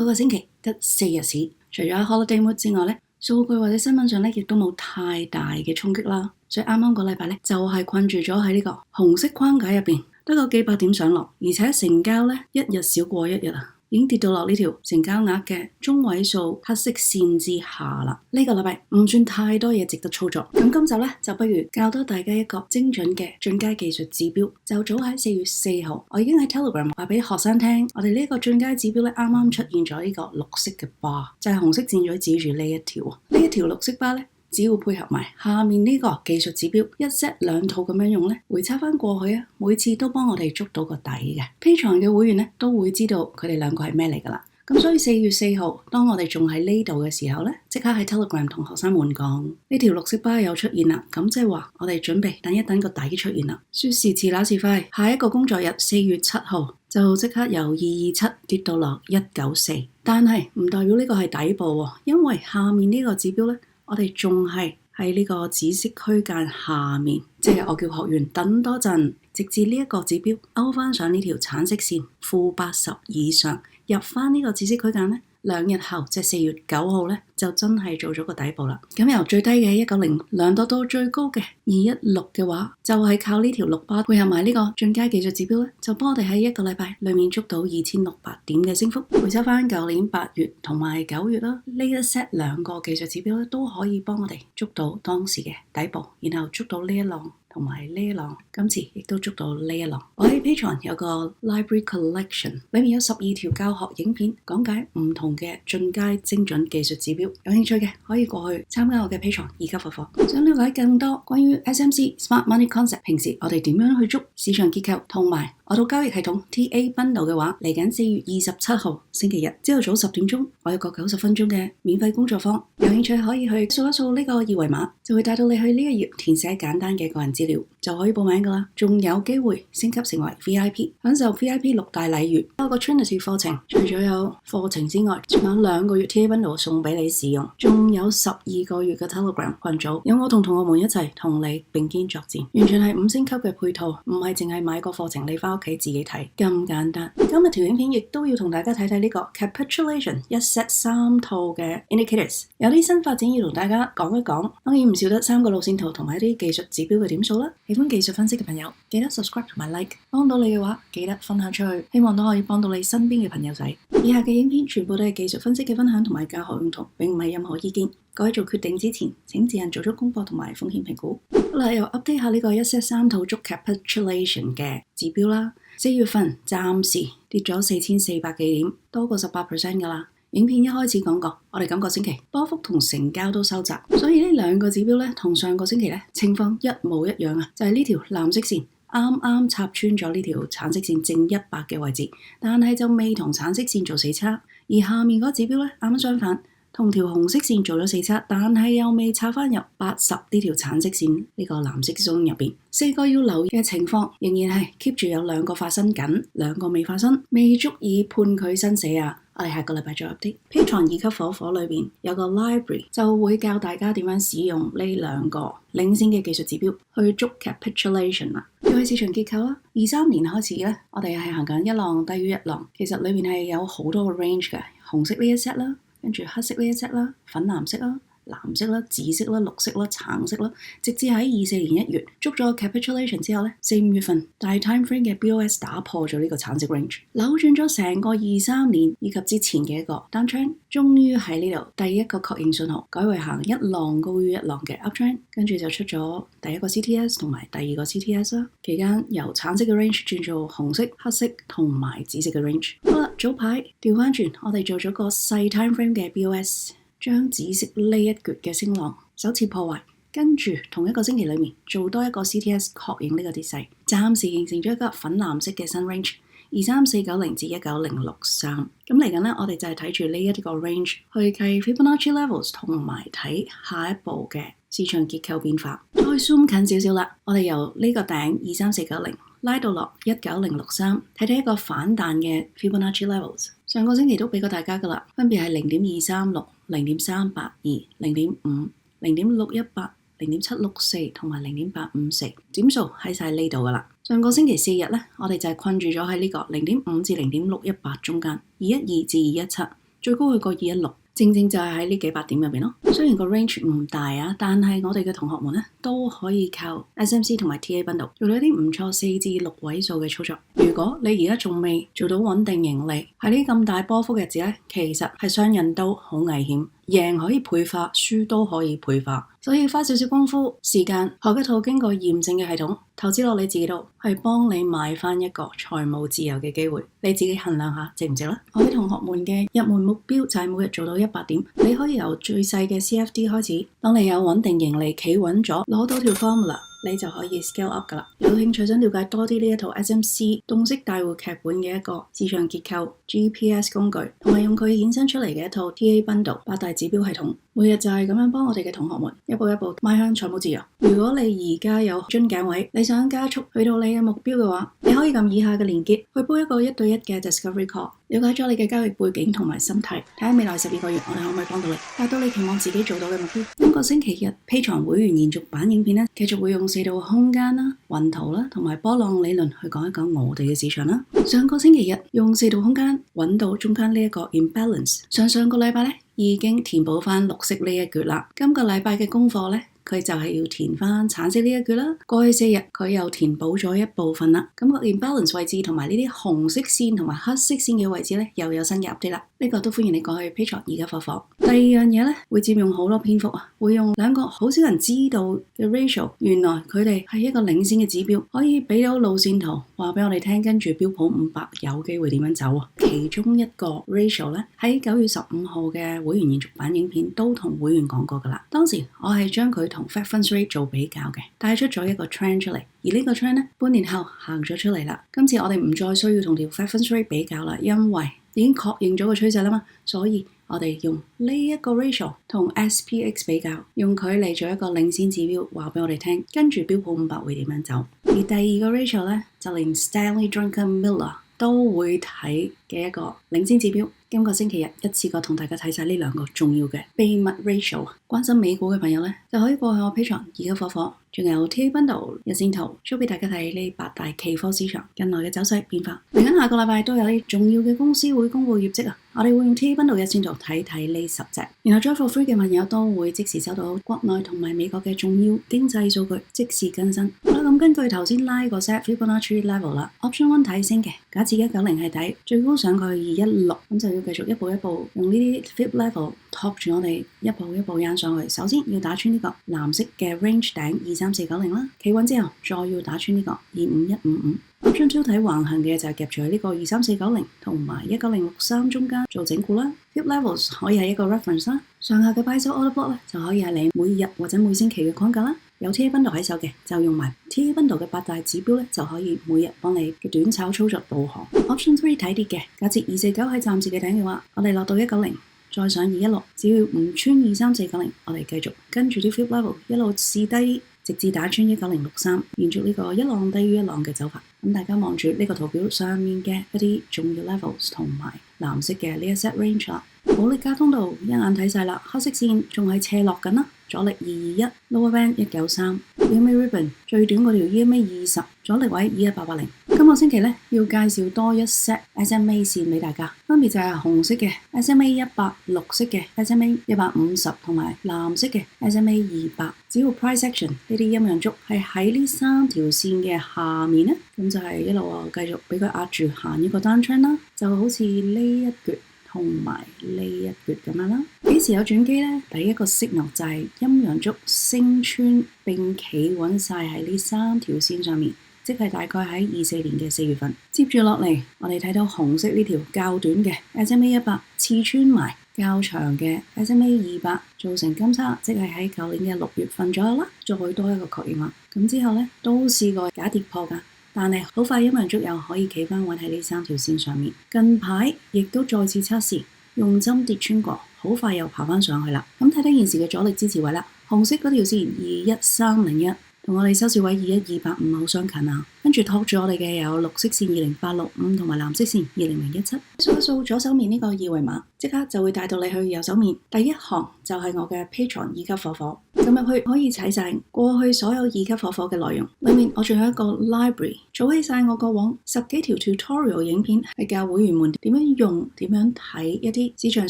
嗰個星期得4日市，除咗 holiday mood 之外咧，數據或者新聞上咧亦都冇太大嘅衝擊啦。所以啱啱個禮拜咧就係困住咗喺呢個紅色框架入邊，得個幾百點上落，而且成交咧一日少過一日啊，已經跌到落呢條成交額嘅中位數黑色線之下啦。呢個禮拜唔算太多嘢值得操作。咁今集咧就不如教多大家一個精準嘅進階技術指標。就早喺4月4號，我已經喺 Telegram 話俾學生聽，我哋呢個進階指標咧啱啱出現咗呢個綠色嘅 bar，就係紅色箭嘴指住呢一條啊。呢一條綠色 bar 咧，只要配合埋下面呢個技術指標，一 set 兩套咁樣用咧，回測翻過去啊，每次都幫我哋捉到個底嘅。Patreon 嘅會員咧都會知道佢哋兩個係咩嚟噶啦。咁所以4月4號，當我哋仲喺呢度嘅時候咧，即刻喺 Telegram 同學生們講，呢條綠色 bar 又出現啦。咁即係話我哋準備等一等個底出現啦。說時遲那時快，下一個工作日4月7號就即刻由227跌到落194，但係唔代表呢個係底部喎，因為下面呢個指標咧，我哋仲係喺呢個紫色區間下面，即係我叫學員等多陣，直至呢一個指標勾翻上呢條橙色線-80以上，入翻呢個紫色區間咧，2日後即係4月9號咧，就真係做咗個底部啦。咁由最低嘅190量度到最高嘅216嘅話，就係靠呢條綠巴配合埋呢個進階技術指標咧，就幫我哋喺一個禮拜裏面捉到2600點嘅升幅。回測翻舊年8月同埋9月啦，呢一 set 兩個技術指標咧都可以幫我哋捉到當時嘅底部，然後捉到呢一浪同埋呢一浪，今次亦都捉到呢一浪。我喺 Patreon 有個 Library Collection， 裏面有12條教學影片，講解唔同嘅進階精準技術指標。有興趣嘅可以過去參加我嘅 Patreon 2級課課。想了解更多關於 SMC Smart Money Concept， 平時我哋點樣去捉市場結構同埋我套交易系統 TA Bundle 嘅話，嚟緊4月27號星期日朝頭早10點鐘，我有個90分鐘嘅免費工作坊。有興趣可以去掃一掃呢個二維碼，就會帶到你去呢個頁填寫簡單嘅個人資料，就可以報名噶啦。仲有機會升級成為 VIP， 享受 VIP 6大禮遇。有個 Trinity 課程，除咗有課程之外，仲有2個月 TA Bundle 送俾你使用，仲有12個月嘅 Telegram 群組，有我同學們一齊同你並肩作戰，完全係5星級嘅配套，唔係淨係買個課程你翻屋企自己睇咁簡單。今日條影片亦都要同大家睇睇呢個 Capitulation 一 set 3套嘅 Indicators， 有啲新發展要同大家講一講。當然唔少得3個路線圖同埋一啲技術指標嘅點數啦。喜歡技術分析嘅朋友記得 subscribe 同埋 like， 幫到你嘅話記得分享出去，希望都可以幫到你身邊嘅朋友仔。以下嘅影片全部都係技術分析嘅分享同埋教學用途，並唔係任何意見。各位做決定之前，請自行做足功課同埋風險評估。好啦，又 update 下呢個一 set 3套捉 Capitulation 嘅指標啦。4月份暫時跌咗4400幾點，多過18% 噶啦。影片一開始講過，我哋今個星期波幅同成交都收窄，所以呢兩個指標咧同上個星期咧情況一模一樣啊，就係呢條藍色線啱啱插穿咗呢條橙色線正100嘅位置，但係就未同橙色線做死叉，而下面嗰個指標咧啱啱相反，同條紅色線做咗死叉，但係又未插翻入80呢條橙色線呢個藍色 zone 入邊。4個要留意嘅情況仍然係 keep 住有2個發生緊，2個未發生，未足以判佢生死啊！我哋下個禮拜再 update。Patreon 2級課課裏邊有個 library 就會教大家點樣使用呢2個領先嘅技術指標去捉 capitulation 啦。又係市場結構啦。23年開始咧，我哋係行緊一浪低於一浪，其實裏面係有好多個 range 嘅，紅色呢一 set 啦，跟住黑色呢一 set 啦，粉藍色啦，藍色啦、紫色啦、綠色啦、橙色啦，直至喺24年1月捉咗 capitulation 之後咧，4-5月份大 time frame 嘅 BOS 打破咗呢個橙色 range， 扭轉咗成個23年以及之前嘅一個 downtrend， 終於喺呢度第一個確認信號，改為行一浪高於一浪嘅 uptrend， 跟住就出咗第一個 CTS 同埋第二個 CTS 啦。期間由橙色嘅 range 轉做紅色、黑色同埋紫色嘅 range。好啦，早排調翻轉，我哋做咗個細 time frame 嘅 BOS。將紫色呢一橛嘅升浪首次破壞，跟住同一個星期裏面做多一個 CTS 確認呢個跌勢，暫時形成咗一個粉藍色嘅新 range 23490至19063。咁嚟緊咧，我哋就係睇住呢一個 range 去計 Fibonacci levels 同埋睇下一步嘅市場結構變化。再 zoom 近少少啦，我哋由呢個頂23490拉到落19063，睇睇一個反彈嘅 Fibonacci levels。上個星期都俾過大家噶啦，分別係0.236、0.382、0.5、0.618、0.764同埋0.854，點數喺晒呢度噶啦。上個星期4日咧，我哋就係困住咗喺呢個0.5至0.618中間，212至217。最高去過216，正正就係喺呢幾百點入邊咯。雖然個 range 唔大啊，但係我哋嘅同學們咧都可以靠 SMC 同埋 TA Bundle 做到一啲唔錯4至6位數嘅操作。如果你而家仲未做到穩定盈利，喺呢咁大波幅嘅日子咧，其實係雙刃刀，好危險。贏可以倍化，輸都可以倍化，所以花少少功夫時間學一套經過驗證嘅系統，投資落你自己度，係幫你買翻一個財務自由嘅機會。你自己衡量下值唔值啦。我啲同學們嘅入門目標就係每日做到100點，你可以由最細嘅 CFD 開始，當你有穩定盈利企穩咗，攞到條 formula，你就可以 scale up 噶啦。有興趣想了解多啲呢一套 SMC 洞悉大戶劇本嘅一個市場結構 GPS 工具，同埋用佢衍生出嚟嘅一套 TA Bundle 8大指標系統，每日就係咁樣幫我哋嘅同學們一步一步邁向財務自由。如果你而家有樽頸位，你想加速去到你嘅目標嘅話，你可以撳以下嘅連結去煲一個1對1嘅 Discovery Call， 了解咗你嘅交易背景同埋心態，睇下未來12個月我哋可唔可以幫到你達到你期望自己做到嘅目標。今個星期日 Patreon 會員延續版影片咧，繼續會用4道空間啦、雲圖啦同埋波浪理論去講一講我哋嘅市場啦。上個星期日用4道空間揾到中間呢一個 imbalance， 上個禮拜咧已經填補翻綠色呢一橛啦。今個禮拜嘅功課咧，佢就係要填翻橙色呢一橛啦。過去4日佢又填補咗一部分啦。咁個 imbalance 位置同埋呢啲紅色線同埋黑色線嘅位置咧，又有新嘅 update 啦。呢個都歡迎你過去 Patreon 而家課課。第二樣嘢咧，會佔用好多篇幅啊，會用2個好少人知道嘅 ratio， 原來佢哋係一個領先嘅指標，可以俾到路線圖話俾我哋聽，跟住標普500有機會點樣走啊。其中一個 ratio 咧，喺9月15號嘅會員延續版影片都同會員講過噶啦。當時我係將佢同 Fed Funds Rate 做比較嘅，帶出咗一個 trend 出嚟，而呢個 trend 咧半年後行咗出嚟啦。今次我哋唔再需要同條 Fed Funds Rate 比較啦，因為已經確認咗個趨勢啦嘛，所以我哋用呢一個 ratio 同 SPX 比較，用佢嚟做一個領先指標，話俾我哋聽，跟住標普500會點樣走。而第二個 ratio 咧，就連 Stanley Druckenmiller 都會睇嘅一個領先指標。今個星期日一次過同大家睇晒呢2個重要嘅秘密 ratio。關心美股嘅朋友咧，就可以過去我 Patreon 而家課課，仲有 TA Bundle 日線圖 show 俾大家睇呢8大期貨市場近來嘅走勢變化。嚟緊下個禮拜都有啲重要嘅公司會公布業績啊，我哋會用 TA Bundle 日線圖睇睇呢10隻，然後 Join for Free 嘅朋友都會即時收到國內同埋美國嘅重要經濟數據即時更新。好啦，咁根據頭先拉個 set Fibonacci level 啦 ，Option 1睇升嘅，假設190係底，最高上去216，咁就要繼續一步一步用呢啲 Fib level 托住我哋一步一步壓上去。首先要打穿呢個藍色嘅 range 頂23490啦，企穩之後再要打穿呢個25155。Option 2睇橫行嘅就係夾住喺呢個23490同埋19063中間做整固啦。Fib levels 可以係一個 reference 啦，上下嘅 buy sell order block 咧就可以係你每日或者每星期嘅框架啦。有 TA Bundle 喺手嘅就用埋 TA Bundle 嘅8大指標咧，就可以每日幫你嘅短炒操作導航。Option 3睇跌嘅，假設249係暫時嘅頂嘅話，我哋落到190。再上216，只要唔穿23490，我哋繼續跟住啲 Fib level 一路試低，直至打穿19063，延續呢個一浪低於一浪嘅走法。咁大家望住呢個圖表上面嘅一啲重要 levels 同埋藍色嘅呢一 set range 啦。保力加通道一眼睇晒啦，黑色線仲係斜落緊啦，阻力221，lower band 193， EMA ribbon 最短嗰條 EMA 20，阻力位21880。今個星期咧要介紹多一 set SMA 線俾大家，分別就係紅色嘅 SMA 100、綠色嘅 SMA 150同埋藍色嘅 SMA 200。只要 price action 呢啲陰陽燭係喺呢3條線嘅下面咧，咁就係一路繼續俾佢壓住行一個 downtrend 啦，就好似呢一橛同埋呢一橛咁樣啦。幾時有轉機呢？第一個 signal 就係陰陽燭升穿並企穩晒喺呢3條線上面，即係大概喺24年嘅4月份。接住落嚟，我哋睇到紅色呢條較短嘅 SMA 100刺穿埋較長嘅 SMA 200，造成金叉，即係喺舊年嘅6月份左右啦。再多一個確認啦。咁之後咧都試過假跌破㗎，但係好快陰陽燭又可以企翻穩喺呢3條線上面。近排亦都再次測試，用針跌穿過，好快又爬翻上去啦。咁睇睇現時嘅阻力支持位啦，紅色嗰條線21301。同我哋收市位21285好相近啊，跟住托住我哋嘅有綠色線20865同埋藍色線20017。掃一掃左手面呢個二維碼，即刻就會帶到你去右手面。第一行就係我嘅 Patreon 2級課課，撳入去可以睇晒過去所有2級火火嘅內容，裏面我仲有一個 library， 儲起晒我過往10幾條 tutorial 影片，係教會員們點樣用、點樣睇一啲市場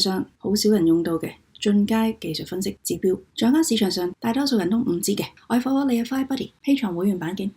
上好少人用到嘅進階技術分析指標，掌握市場上大多數人都唔知嘅。我係火火你嘅 Five Buddy， Patreon 會員版見。